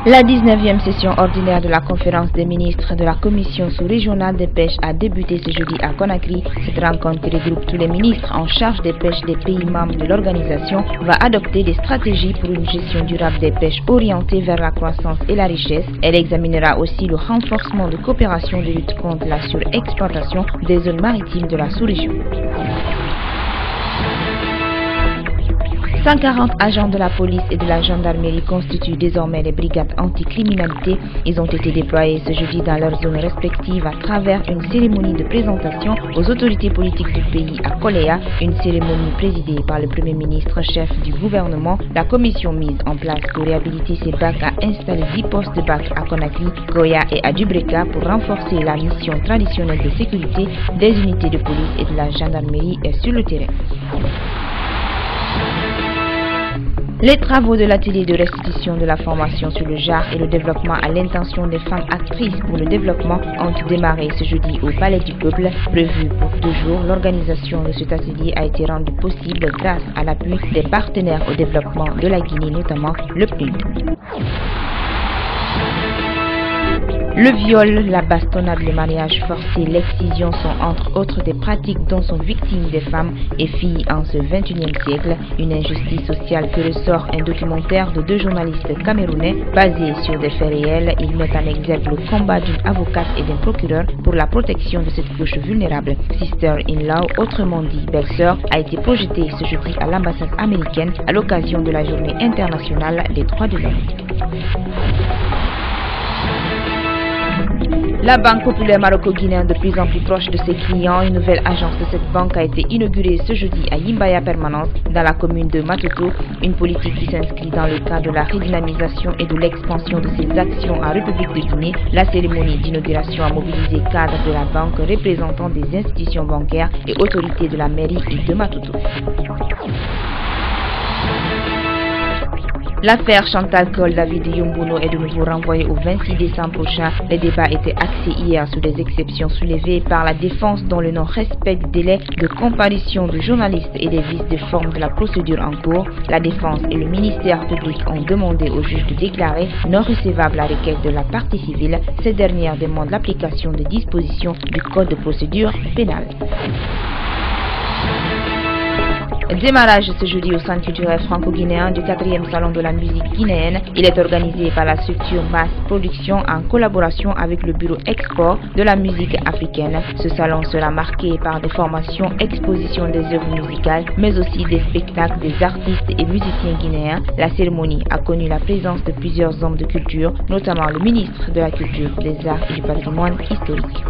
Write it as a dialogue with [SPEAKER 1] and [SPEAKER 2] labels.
[SPEAKER 1] La 19e session ordinaire de la conférence des ministres de la Commission sous-régionale des pêches a débuté ce jeudi à Conakry. Cette rencontre qui regroupe tous les ministres en charge des pêches des pays membres de l'organisation va adopter des stratégies pour une gestion durable des pêches orientée vers la croissance et la richesse. Elle examinera aussi le renforcement de coopération de lutte contre la surexploitation des zones maritimes de la sous-région. 140 agents de la police et de la gendarmerie constituent désormais les brigades anticriminalité. Ils ont été déployés ce jeudi dans leurs zones respectives à travers une cérémonie de présentation aux autorités politiques du pays à Koléa, une cérémonie présidée par le Premier ministre chef du gouvernement. La commission mise en place pour réhabiliter ces bacs a installé 10 postes de bacs à Conakry, Goya et à Dubreka pour renforcer la mission traditionnelle de sécurité des unités de police et de la gendarmerie sur le terrain. Les travaux de l'atelier de restitution de la formation sur le genre et le développement à l'intention des femmes actrices pour le développement ont démarré ce jeudi au Palais du Peuple. Prévu pour 2 jours, l'organisation de cet atelier a été rendue possible grâce à l'appui des partenaires au développement de la Guinée, notamment le PNUD. Le viol, la bastonnade, le mariage forcé, l'excision sont entre autres des pratiques dont sont victimes des femmes et filles en ce XXIe siècle. Une injustice sociale que ressort un documentaire de 2 journalistes camerounais basé sur des faits réels. Ils mettent en exergue le combat d'une avocate et d'un procureur pour la protection de cette couche vulnérable. Sister-in-law, autrement dit belle-sœur, a été projeté ce jeudi à l'ambassade américaine à l'occasion de la Journée internationale des droits de l'homme. La Banque populaire maroco-guinéenne de plus en plus proche de ses clients, une nouvelle agence de cette banque a été inaugurée ce jeudi à Yimbaya Permanence dans la commune de Matoto, une politique qui s'inscrit dans le cadre de la redynamisation et de l'expansion de ses actions en République de Guinée. La cérémonie d'inauguration a mobilisé cadres de la banque, représentants des institutions bancaires et autorités de la mairie de Matoto. L'affaire Chantal Cole David Yumbuno est de nouveau renvoyée au 26 décembre prochain. Les débats étaient axés hier sur des exceptions soulevées par la défense dont le non-respect du délai de comparution de journalistes et des vices de forme de la procédure en cours. La défense et le ministère public ont demandé au juge de déclarer non recevable la requête de la partie civile. Cette dernière demande l'application des dispositions du Code de procédure pénale. Démarrage ce jeudi au Centre culturel franco-guinéen du 4e salon de la musique guinéenne. Il est organisé par la structure Mass Production en collaboration avec le bureau export de la musique africaine. Ce salon sera marqué par des formations, expositions des œuvres musicales, mais aussi des spectacles des artistes et musiciens guinéens. La cérémonie a connu la présence de plusieurs hommes de culture, notamment le ministre de la Culture, des Arts et du Patrimoine historique.